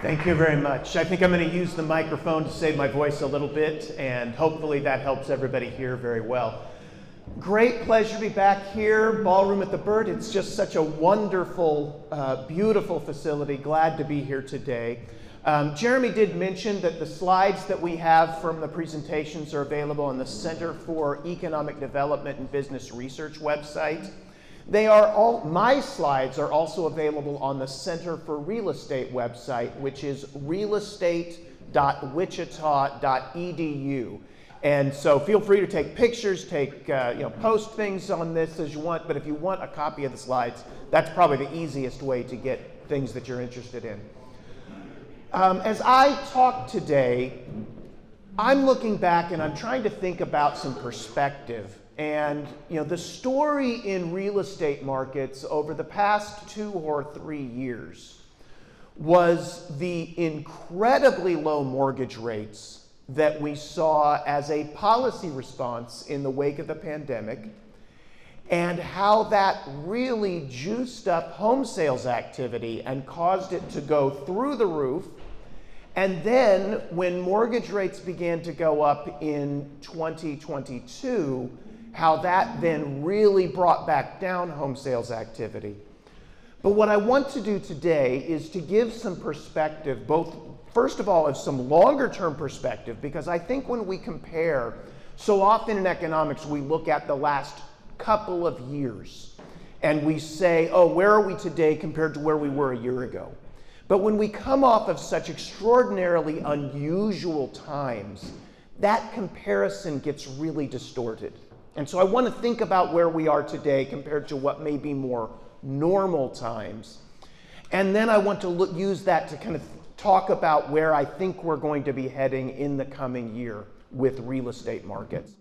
Thank you very much. I think I'm going to use the microphone to save my voice a little bit, and hopefully that helps everybody hear very well. Great pleasure to be back here, Ballroom at the Bird. It's just such a wonderful, beautiful facility. Glad to be here today. Jeremy did mention that the slides that we have from the presentations are available on the Center for Economic Development and Business Research website. My slides are also available on the Center for Real Estate website, which is realestate.wichita.edu. And so feel free to take pictures, post things on this as you want, but if you want a copy of the slides, that's probably the easiest way to get things that you're interested in. As I talk today, I'm looking back and I'm trying to think about some perspective. And the story in real estate markets over the past 2 or 3 years was the incredibly low mortgage rates that we saw as a policy response in the wake of the pandemic, and how that really juiced up home sales activity and caused it to go through the roof. And then when mortgage rates began to go up in 2022, how that then really brought back down home sales activity. But what I want to do today is to give some perspective, both, first of all, of some longer term perspective, because I think when we compare, so often in economics, we look at the last couple of years and we say, oh, where are we today compared to where we were a year ago? But when we come off of such extraordinarily unusual times, that comparison gets really distorted. And so I want to think about where we are today compared to what may be more normal times. And then I want to use that to kind of talk about where I think we're going to be heading in the coming year with real estate markets.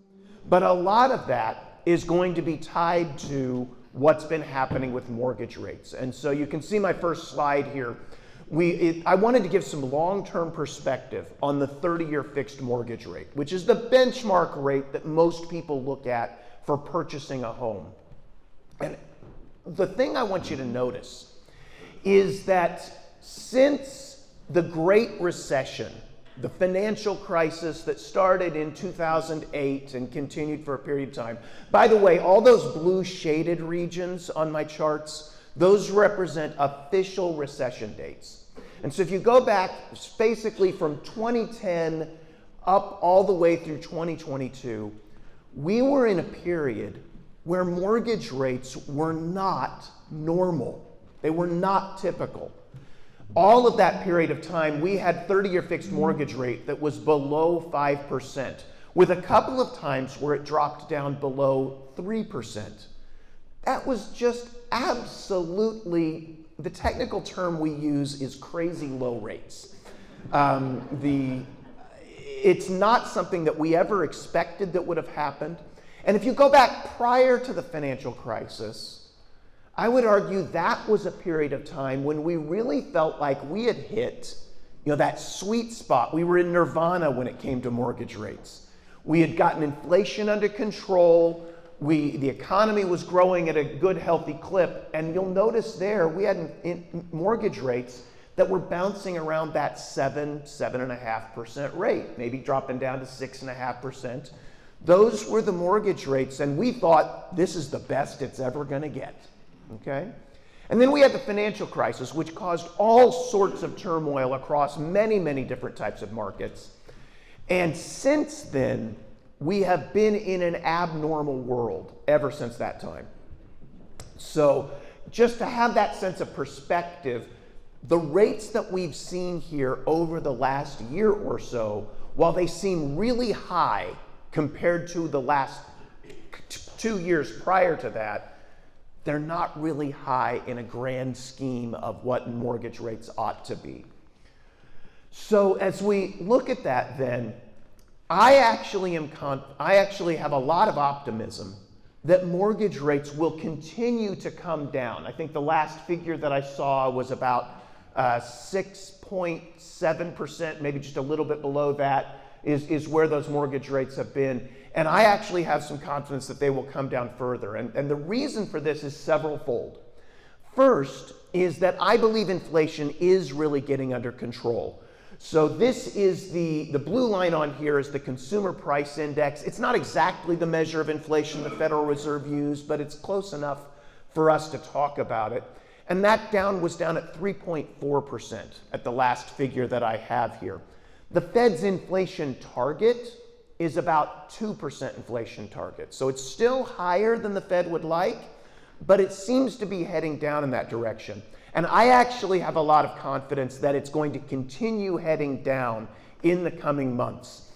But a lot of that is going to be tied to what's been happening with mortgage rates. And so you can see my first slide here. I wanted to give some long-term perspective on the 30-year fixed mortgage rate, which is the benchmark rate that most people look at for purchasing a home. And the thing I want you to notice is that since the Great Recession, the financial crisis that started in 2008 and continued for a period of time, by the way, all those blue shaded regions on my charts, those represent official recession dates. And so if you go back basically from 2010 up all the way through 2022, we were in a period where mortgage rates were not normal. They were not typical. All of that period of time, we had 30-year fixed mortgage rate that was below 5%, with a couple of times where it dropped down below 3%. That was just absolutely, the technical term we use is crazy low rates. It's not something that we ever expected that would have happened. And if you go back prior to the financial crisis, I would argue that was a period of time when we really felt like we had hit, that sweet spot. We were in nirvana when it came to mortgage rates. We had gotten inflation under control. The economy was growing at a good, healthy clip, and you'll notice there we had mortgage rates that were bouncing around that 7.5% rate, maybe dropping down to 6.5%. Those were the mortgage rates, and we thought this is the best it's ever going to get. Okay? And then we had the financial crisis, which caused all sorts of turmoil across many, many different types of markets. And since then, we have been in an abnormal world ever since that time. So just to have that sense of perspective, the rates that we've seen here over the last year or so, while they seem really high compared to the last 2 years prior to that, they're not really high in a grand scheme of what mortgage rates ought to be. So as we look at that then, I actually have a lot of optimism that mortgage rates will continue to come down. I think the last figure that I saw was about 6.7%, maybe just a little bit below that is where those mortgage rates have been. And I actually have some confidence that they will come down further. And the reason for this is several-fold. First is that I believe inflation is really getting under control. So this is the blue line on here is the consumer price index. It's not exactly the measure of inflation the Federal Reserve used, but it's close enough for us to talk about it. And that was down at 3.4% at the last figure that I have here. The Fed's inflation target is about 2% inflation target. So it's still higher than the Fed would like, but it seems to be heading down in that direction. And I actually have a lot of confidence that it's going to continue heading down in the coming months.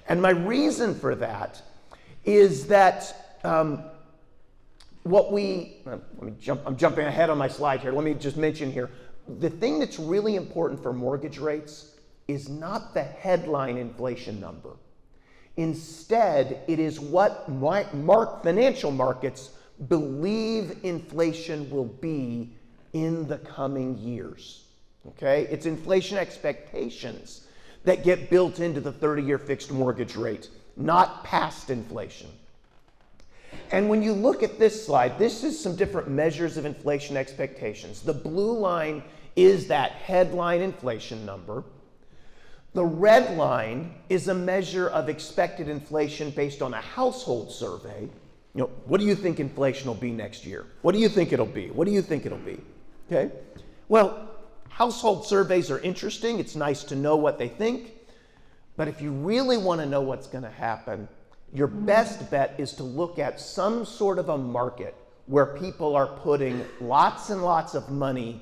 And my reason for that is that I'm jumping ahead on my slide here. Let me just mention here, the thing that's really important for mortgage rates is not the headline inflation number. Instead, it is what financial markets believe inflation will be in the coming years, okay? It's inflation expectations that get built into the 30-year fixed mortgage rate, not past inflation. And when you look at this slide, this is some different measures of inflation expectations. The blue line is that headline inflation number. The red line is a measure of expected inflation based on a household survey. You know, what do you think inflation will be next year? What do you think it'll be? What do you think it'll be? Okay. Well, household surveys are interesting. It's nice to know what they think. But if you really want to know what's going to happen, your best bet is to look at some sort of a market where people are putting lots and lots of money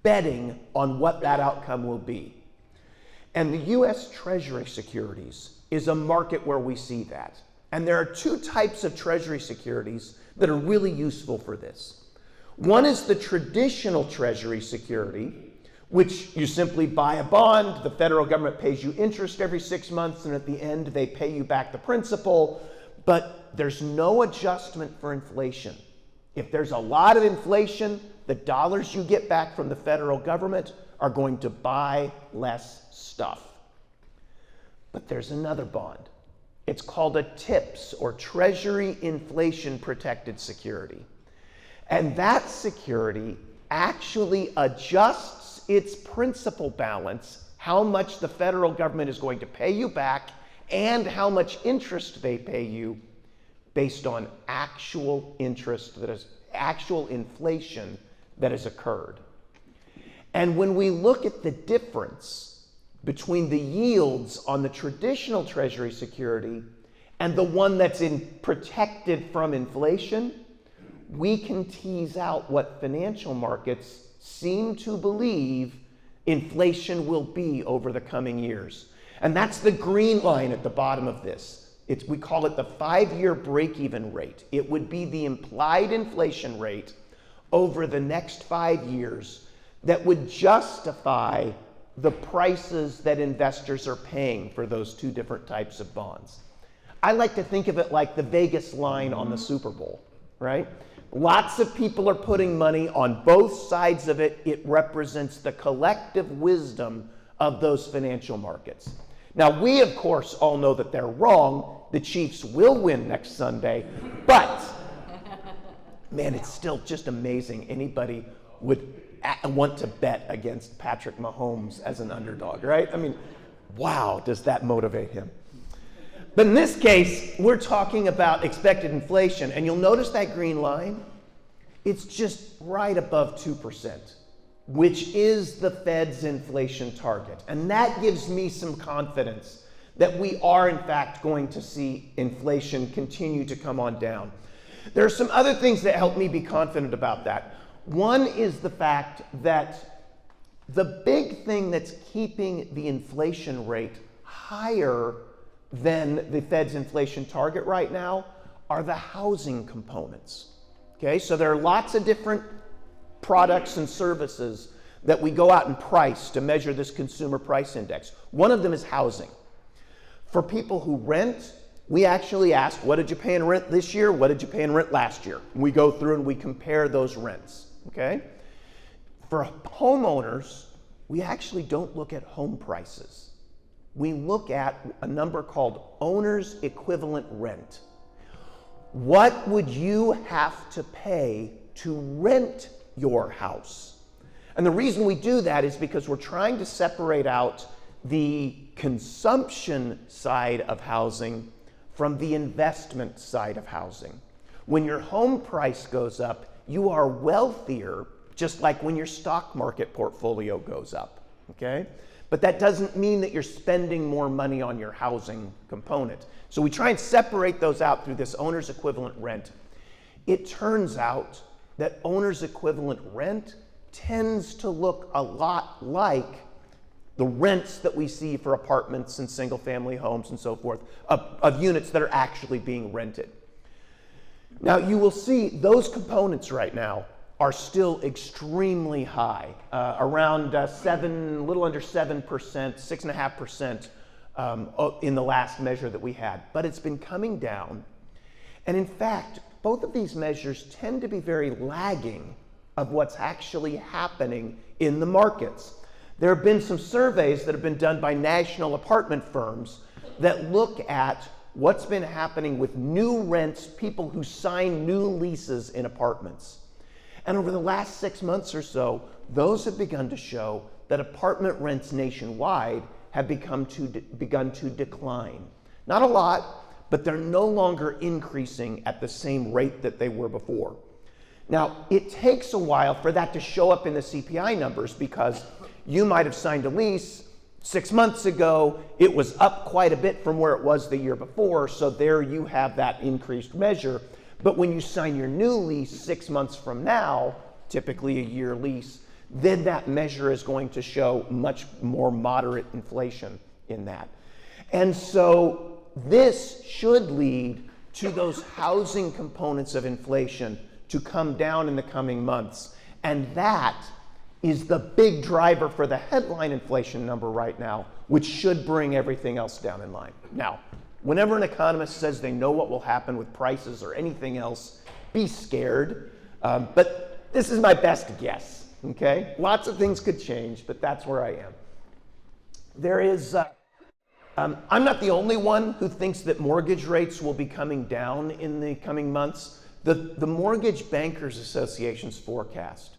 betting on what that outcome will be. And the U.S. Treasury securities is a market where we see that. And there are two types of Treasury securities that are really useful for this. One is the traditional Treasury security, which you simply buy a bond, the federal government pays you interest every 6 months, and at the end they pay you back the principal, but there's no adjustment for inflation. If there's a lot of inflation, the dollars you get back from the federal government are going to buy less stuff. But there's another bond. It's called a TIPS, or Treasury Inflation Protected Security. And that security actually adjusts its principal balance, how much the federal government is going to pay you back and how much interest they pay you, based on actual interest actual inflation that has occurred. And when we look at the difference between the yields on the traditional Treasury security and the one that's protected from inflation, we can tease out what financial markets seem to believe inflation will be over the coming years. And that's the green line at the bottom of this. We call it the 5-year break-even rate. It would be the implied inflation rate over the next 5 years that would justify the prices that investors are paying for those two different types of bonds. I like to think of it like the Vegas line on the Super Bowl, right? Lots of people are putting money on both sides of it. It represents the collective wisdom of those financial markets. Now, we, of course, all know that they're wrong. The Chiefs will win next Sunday, but man, it's still just amazing anybody would want to bet against Patrick Mahomes as an underdog, right? I mean, wow, does that motivate him? But in this case, we're talking about expected inflation, and you'll notice that green line, it's just right above 2%, which is the Fed's inflation target. And that gives me some confidence that we are, in fact, going to see inflation continue to come on down. There are some other things that help me be confident about that. One is the fact that the big thing that's keeping the inflation rate higher than the Fed's inflation target right now are the housing components. Okay, so there are lots of different products and services that we go out and price to measure this consumer price index. One of them is housing. For people who rent, we actually ask, what did you pay in rent this year? What did you pay in rent last year? And we go through and we compare those rents, okay? For homeowners, we actually don't look at home prices. We look at a number called owner's equivalent rent. What would you have to pay to rent your house. And the reason we do that is because we're trying to separate out the consumption side of housing from the investment side of housing. When your home price goes up, you are wealthier, just like when your stock market portfolio goes up, okay? But that doesn't mean that you're spending more money on your housing component. So we try and separate those out through this owner's equivalent rent. It turns out that owner's equivalent rent tends to look a lot like the rents that we see for apartments and single family homes and so forth, of units that are actually being rented. Now you will see those components right now are still extremely high, around a little under 7%, 6.5% in the last measure that we had. But it's been coming down. And in fact, both of these measures tend to be very lagging of what's actually happening in the markets. There have been some surveys that have been done by national apartment firms that look at what's been happening with new rents, people who sign new leases in apartments. And over the last 6 months or so, those have begun to show that apartment rents nationwide have begun to decline. Not a lot, but they're no longer increasing at the same rate that they were before. Now, it takes a while for that to show up in the CPI numbers because you might have signed a lease 6 months ago, it was up quite a bit from where it was the year before, so there you have that increased measure. But when you sign your new lease 6 months from now, typically a year lease, then that measure is going to show much more moderate inflation in that. And so this should lead to those housing components of inflation to come down in the coming months. And that is the big driver for the headline inflation number right now, which should bring everything else down in line. Now, whenever an economist says they know what will happen with prices or anything else, be scared. But this is my best guess, okay? Lots of things could change, but that's where I am. There is, I'm not the only one who thinks that mortgage rates will be coming down in the coming months. The Mortgage Bankers Association's forecast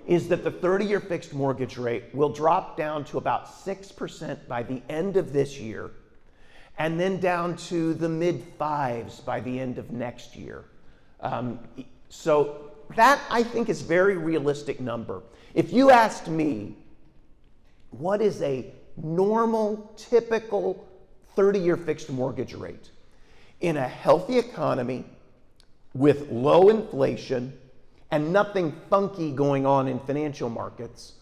is that the 30-year fixed mortgage rate will drop down to about 6% by the end of this year, and then down to the mid-5s by the end of next year. So that, I think, is a very realistic number. If you asked me, what is a normal, typical 30-year fixed mortgage rate in a healthy economy with low inflation and nothing funky going on in financial markets,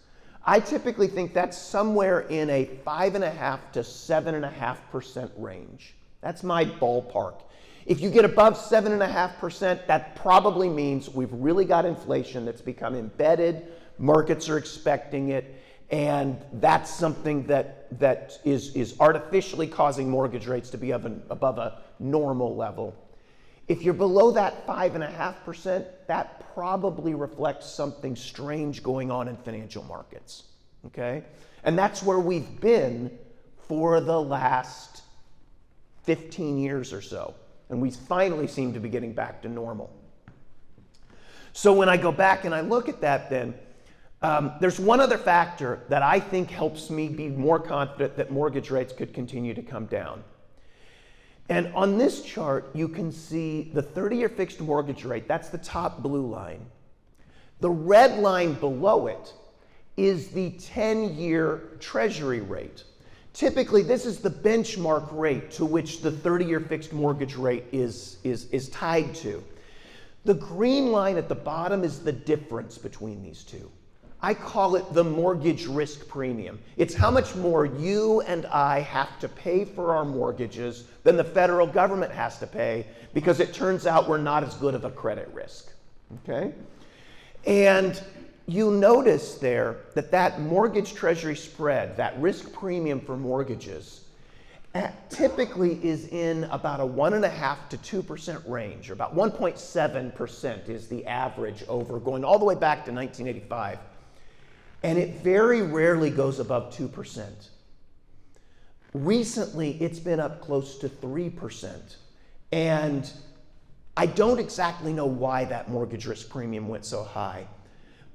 I typically think that's somewhere in a 5.5% to 7.5% range. That's my ballpark. If you get above 7.5%, that probably means we've really got inflation that's become embedded, markets are expecting it, and that's something that is artificially causing mortgage rates to be above a normal level. If you're below that 5.5%, that probably reflects something strange going on in financial markets, okay? And that's where we've been for the last 15 years or so. And we finally seem to be getting back to normal. So when I go back and I look at that then, there's one other factor that I think helps me be more confident that mortgage rates could continue to come down. And on this chart, you can see the 30-year fixed mortgage rate. That's the top blue line. The red line below it is the 10-year Treasury rate. Typically, this is the benchmark rate to which the 30-year fixed mortgage rate is tied to. The green line at the bottom is the difference between these two. I call it the mortgage risk premium. It's how much more you and I have to pay for our mortgages than the federal government has to pay, because it turns out we're not as good of a credit risk, okay? And you notice there that mortgage treasury spread, that risk premium for mortgages, typically is in about a 1.5% to 2% range, or about 1.7% is the average over going all the way back to 1985. And it very rarely goes above 2%. Recently, it's been up close to 3%. And I don't exactly know why that mortgage risk premium went so high.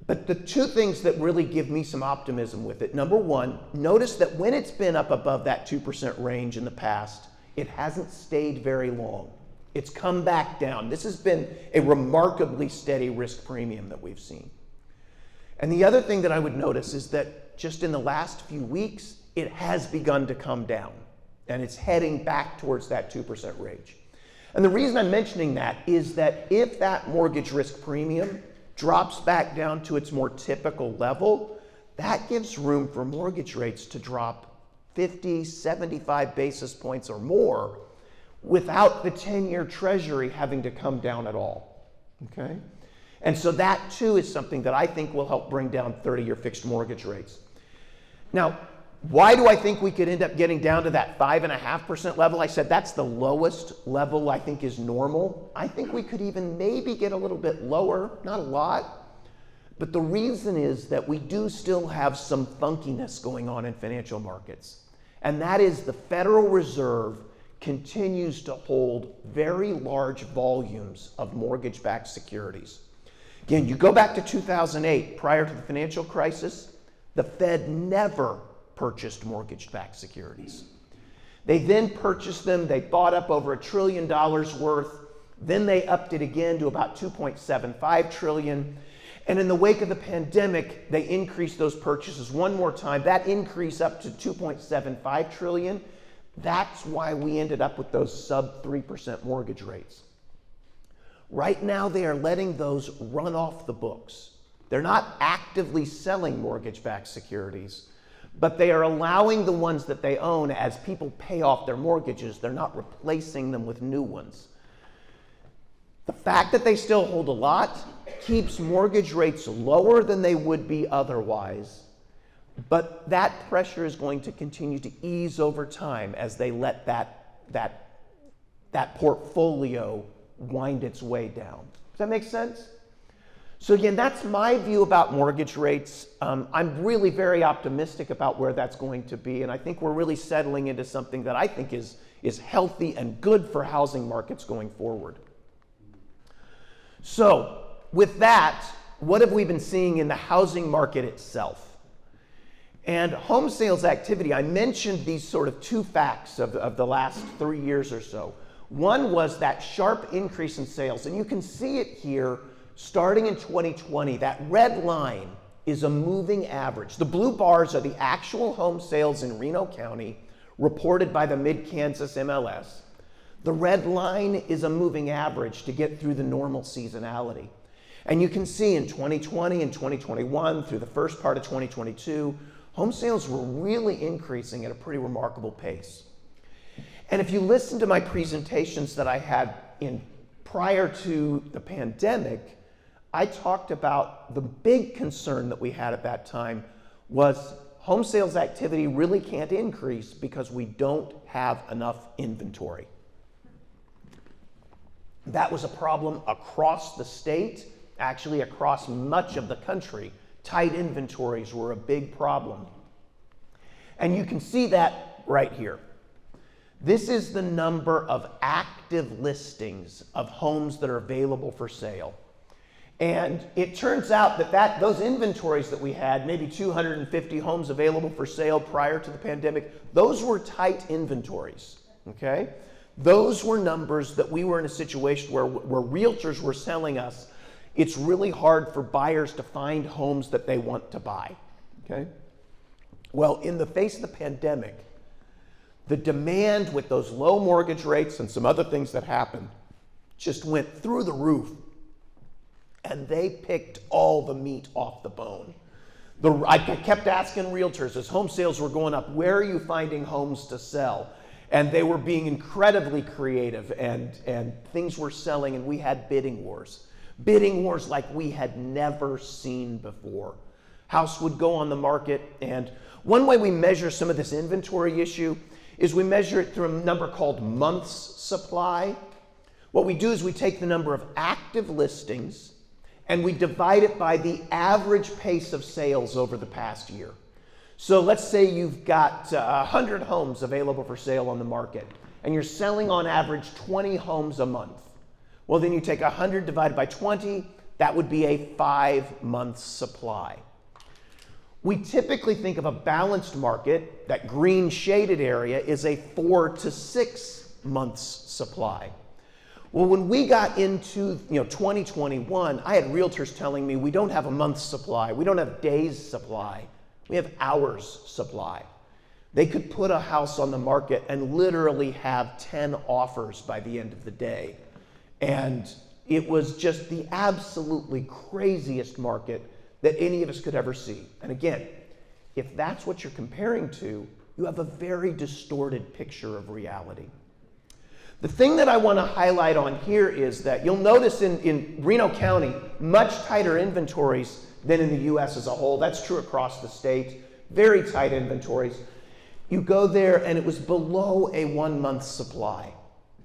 But the two things that really give me some optimism with it, number one, notice that when it's been up above that 2% range in the past, it hasn't stayed very long. It's come back down. This has been a remarkably steady risk premium that we've seen. And the other thing that I would notice is that just in the last few weeks, it has begun to come down, and it's heading back towards that 2% range. And the reason I'm mentioning that is that if that mortgage risk premium drops back down to its more typical level, that gives room for mortgage rates to drop 50, 75 basis points or more without the 10-year Treasury having to come down at all, okay? And so that too is something that I think will help bring down 30-year fixed mortgage rates. Now, why do I think we could end up getting down to that 5.5% level? I said that's the lowest level I think is normal. I think we could even maybe get a little bit lower, not a lot. But the reason is that we do still have some funkiness going on in financial markets. And that is the Federal Reserve continues to hold very large volumes of mortgage-backed securities. Again, you go back to 2008, prior to the financial crisis, the Fed never purchased mortgage-backed securities. They then purchased them, they bought up over $1 trillion worth, then they upped it again to about $2.75 trillion. And in the wake of the pandemic, they increased those purchases one more time. That increase up to $2.75 trillion. That's why we ended up with those sub 3% mortgage rates. Right now, they are letting those run off the books. They're not actively selling mortgage-backed securities, but they are allowing the ones that they own as people pay off their mortgages. They're not replacing them with new ones. The fact that they still hold a lot keeps mortgage rates lower than they would be otherwise, but that pressure is going to continue to ease over time as they let that portfolio wind its way down. Does that make sense? So again, that's my view about mortgage rates. I'm really very optimistic about where that's going to be, and I think we're really settling into something that I think is healthy and good for housing markets going forward. So with that, what have we been seeing in the housing market itself? And home sales activity, I mentioned these sort of two facts of the last 3 years or so. One was that sharp increase in sales, and you can see it here starting in 2020. That red line is a moving average. The blue bars are the actual home sales in Reno County reported by the Mid-Kansas MLS. The red line is a moving average to get through the normal seasonality. And you can see in 2020 and 2021 through the first part of 2022, home sales were really increasing at a pretty remarkable pace. And if you listen to my presentations that I had prior to the pandemic, I talked about the big concern that we had at that time was home sales activity really can't increase because we don't have enough inventory. That was a problem across the state, actually across much of the country. Tight inventories were a big problem. And you can see that right here. This is the number of active listings of homes that are available for sale. And it turns out that those inventories that we had, maybe 250 homes available for sale prior to the pandemic, those were tight inventories, okay? Those were numbers that we were in a situation where realtors were telling us it's really hard for buyers to find homes that they want to buy, okay? Well, in the face of the pandemic, the demand with those low mortgage rates and some other things that happened just went through the roof, and they picked all the meat off the bone. I kept asking realtors as home sales were going up, where are you finding homes to sell? And they were being incredibly creative, and things were selling, and we had bidding wars. Bidding wars like we had never seen before. House would go on the market, and one way we measure some of this inventory issue is we measure it through a number called months supply. What we do is we take the number of active listings and we divide it by the average pace of sales over the past year. So let's say you've got 100 homes available for sale on the market and you're selling on average 20 homes a month. Well, then you take 100 divided by 20, That would be a 5-month supply. We typically think of a balanced market, that green shaded area is a 4 to 6 months supply. Well, when we got into 2021, I had realtors telling me we don't have a month's supply, we don't have days supply, we have hours supply. They could put a house on the market and literally have 10 offers by the end of the day. And it was just the absolutely craziest market that any of us could ever see. And again, if that's what you're comparing to, you have a very distorted picture of reality. The thing that I want to highlight on here is that you'll notice in Reno County, much tighter inventories than in the US as a whole. That's true across the state, very tight inventories. You go there and it was below a 1-month supply.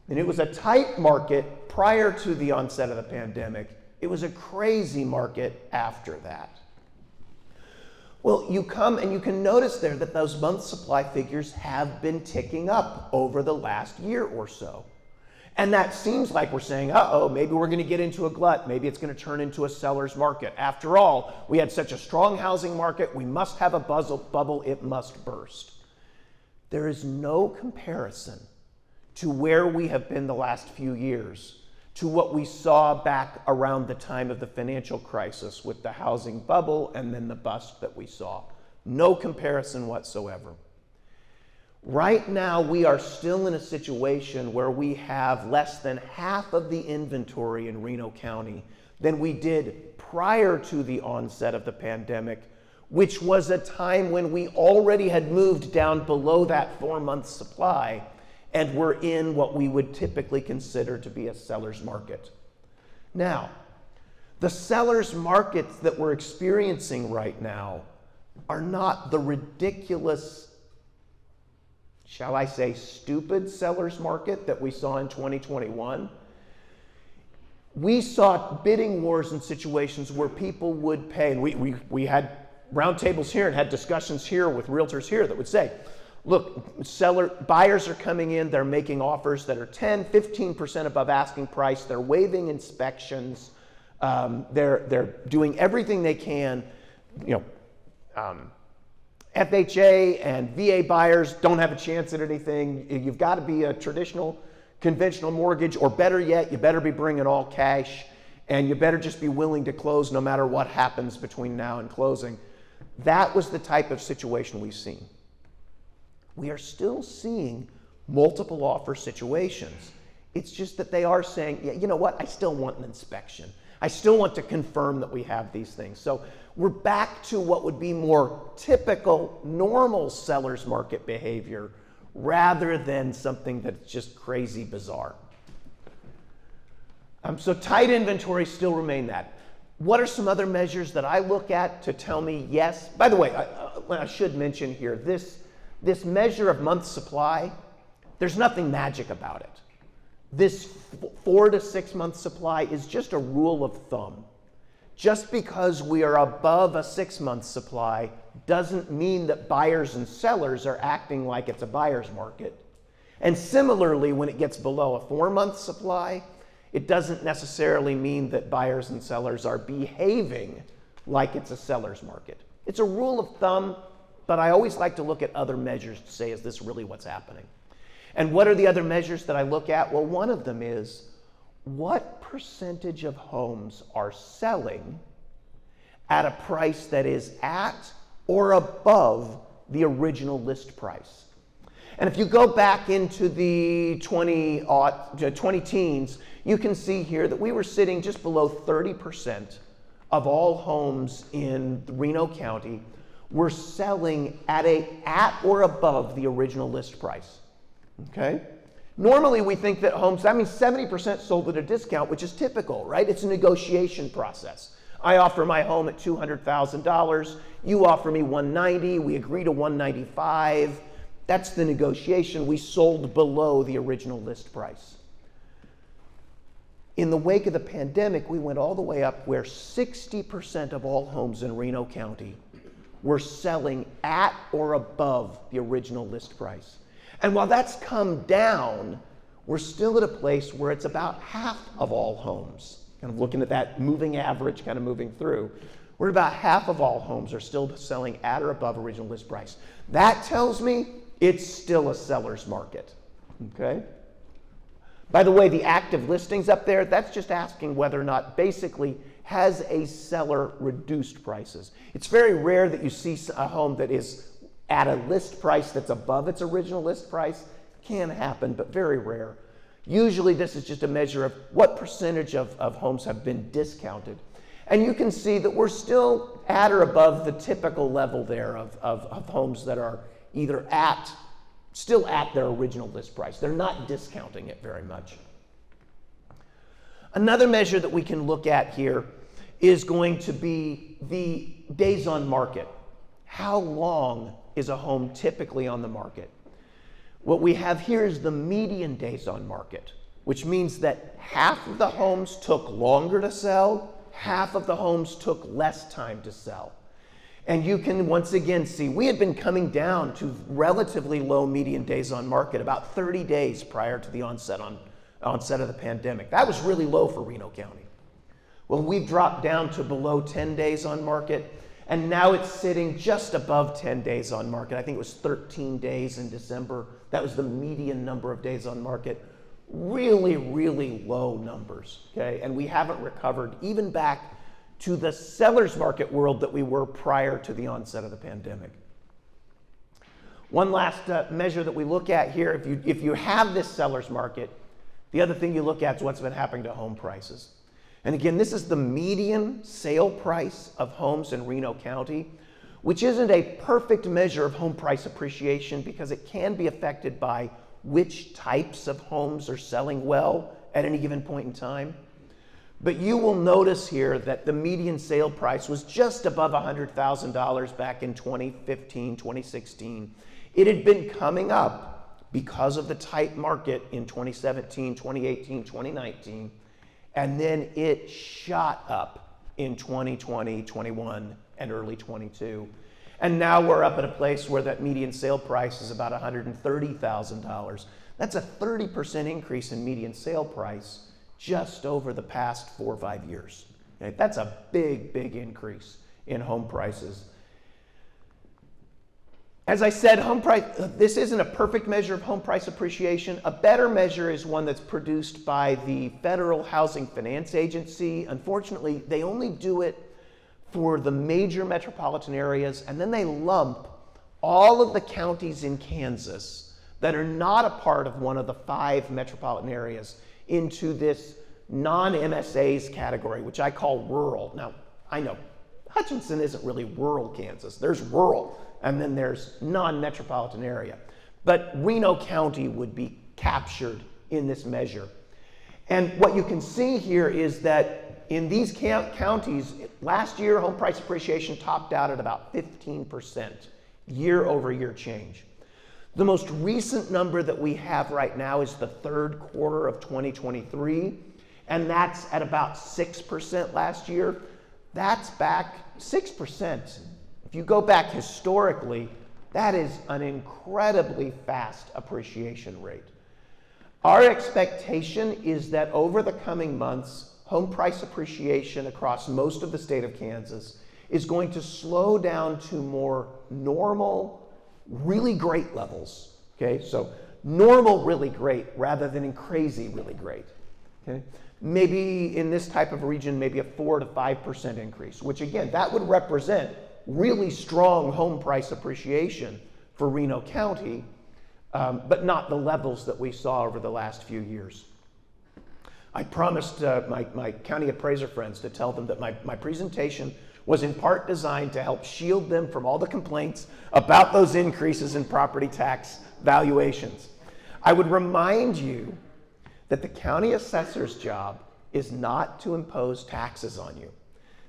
And it was a tight market prior to the onset of the pandemic. It was a crazy market after that. Well, you come and you can notice there that those month supply figures have been ticking up over the last year or so. And that seems like we're saying, uh-oh, maybe we're going to get into a glut. Maybe it's going to turn into a seller's market. After all, we had such a strong housing market. We must have a bubble. It must burst. There is no comparison to where we have been the last few years to what we saw back around the time of the financial crisis with the housing bubble and then the bust that we saw. No comparison whatsoever. Right now, we are still in a situation where we have less than half of the inventory in Reno County than we did prior to the onset of the pandemic, which was a time when we already had moved down below that 4-month supply and were in what we would typically consider to be a seller's market. Now, the seller's markets that we're experiencing right now are not the ridiculous, shall I say, stupid seller's market that we saw in 2021. We saw bidding wars in situations where people would pay, and we had roundtables here and had discussions here with realtors here that would say, look, buyers are coming in, they're making offers that are 10, 15% above asking price, they're waiving inspections, they're doing everything they can. FHA and VA buyers don't have a chance at anything. You've got to be a traditional, conventional mortgage, or better yet, you better be bringing all cash, and you better just be willing to close no matter what happens between now and closing. That was the type of situation we've seen. We are still seeing multiple offer situations. It's just that they are saying, yeah, you know what, I still want an inspection. I still want to confirm that we have these things. So we're back to what would be more typical, normal seller's market behavior rather than something that's just crazy bizarre. So tight inventories still remain that. What are some other measures that I look at to tell me yes? By the way, I should mention here, this measure of month supply, there's nothing magic about it. This 4 to 6 month supply is just a rule of thumb. Just because we are above a 6-month supply doesn't mean that buyers and sellers are acting like it's a buyer's market. And similarly, when it gets below a 4-month supply, it doesn't necessarily mean that buyers and sellers are behaving like it's a seller's market. It's a rule of thumb, but I always like to look at other measures to say, is this really what's happening? And what are the other measures that I look at? Well, one of them is, what percentage of homes are selling at a price that is at or above the original list price? And if you go back into the 20 teens, you can see here that we were sitting just below 30% of all homes in Reno County were selling at or above the original list price. Okay? Normally we think that homes, that means 70% sold at a discount, which is typical, right? It's a negotiation process. I offer my home at $200,000, you offer me $190,000, we agree to $195,000. That's the negotiation. We sold below the original list price. In the wake of the pandemic, we went all the way up where 60% of all homes in Reno County were selling at or above the original list price. And while that's come down, we're still at a place where it's about half of all homes. kind of looking at that moving average kind of moving through, we're about half of all homes are still selling at or above original list price. That tells me it's still a seller's market, okay? By the way, the active listings up there, that's just asking whether or not basically has a seller reduced prices. It's very rare that you see a home that is at a list price that's above its original list price. Can happen, but very rare. Usually this is just a measure of what percentage of homes have been discounted. And you can see that we're still at or above the typical level there of homes that are either still at their original list price. They're not discounting it very much. Another measure that we can look at here is going to be the days on market. How long is a home typically on the market? What we have here is the median days on market, which means that half of the homes took longer to sell, half of the homes took less time to sell. And you can once again see we had been coming down to relatively low median days on market about 30 days prior to the onset of the pandemic. That was really low for Reno County. Well, we've dropped down to below 10 days on market, and now it's sitting just above 10 days on market. I think it was 13 days in December. That was the median number of days on market. Really, really low numbers, okay? And we haven't recovered even back to the seller's market world that we were prior to the onset of the pandemic. One last measure that we look at here, if you have this seller's market, the other thing you look at is what's been happening to home prices. And again, this is the median sale price of homes in Reno County, which isn't a perfect measure of home price appreciation because it can be affected by which types of homes are selling well at any given point in time. But you will notice here that the median sale price was just above $100,000 back in 2015, 2016. It had been coming up because of the tight market in 2017, 2018, 2019, and then it shot up in 2020, 21, and early 22. And now we're up at a place where that median sale price is about $130,000. That's a 30% increase in median sale price just over the past 4 or 5 years. Okay? That's a big, big increase in home prices. As I said, this isn't a perfect measure of home price appreciation. A better measure is one that's produced by the Federal Housing Finance Agency. Unfortunately, they only do it for the major metropolitan areas, and then they lump all of the counties in Kansas that are not a part of one of the 5 metropolitan areas into this non-MSAs category, which I call rural. Now, I know Hutchinson isn't really rural Kansas. There's rural, and then there's non-metropolitan area. But Reno County would be captured in this measure. And what you can see here is that in these counties, last year home price appreciation topped out at about 15% year-over-year change. The most recent number that we have right now is the third quarter of 2023, and that's at about 6% last year. That's back 6%. If you go back historically, that is an incredibly fast appreciation rate. Our expectation is that over the coming months, home price appreciation across most of the state of Kansas is going to slow down to more normal, really great levels, okay? So normal, really great, rather than in crazy, really great, okay? Maybe in this type of region, maybe a 4 to 5% increase, which again, that would represent really strong home price appreciation for Reno County, but not the levels that we saw over the last few years. I promised my county appraiser friends to tell them that my presentation was in part designed to help shield them from all the complaints about those increases in property tax valuations. I would remind you that the county assessor's job is not to impose taxes on you.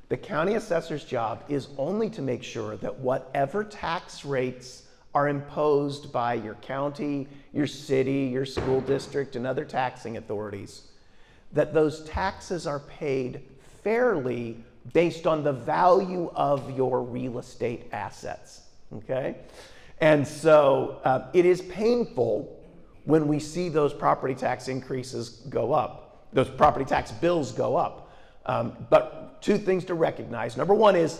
The county assessor's job is only to make sure that whatever tax rates are imposed by your county, your city, your school district, and other taxing authorities, that those taxes are paid fairly based on the value of your real estate assets, okay? And so it is painful when we see those property tax increases go up, those property tax bills go up. But two things to recognize. Number one is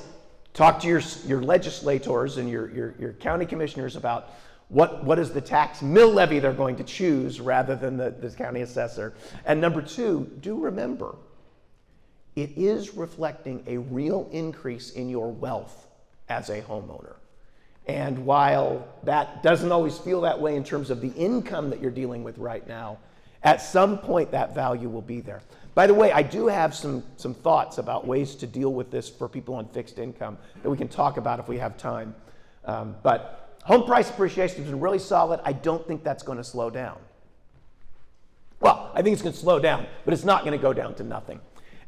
talk to your legislators and your county commissioners about what is the tax mill levy they're going to choose rather than the county assessor. And number two, do remember, it is reflecting a real increase in your wealth as a homeowner. And while that doesn't always feel that way in terms of the income that you're dealing with right now, at some point that value will be there. By the way, I do have some thoughts about ways to deal with this for people on fixed income that we can talk about if we have time. But home price appreciation has been really solid. I don't think that's going to slow down. Well, I think it's going to slow down, but it's not going to go down to nothing.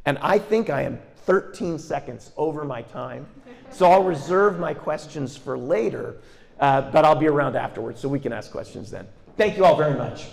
And I think I am 13 seconds over my time, so I'll reserve my questions for later, but I'll be around afterwards so we can ask questions then. Thank you all very much.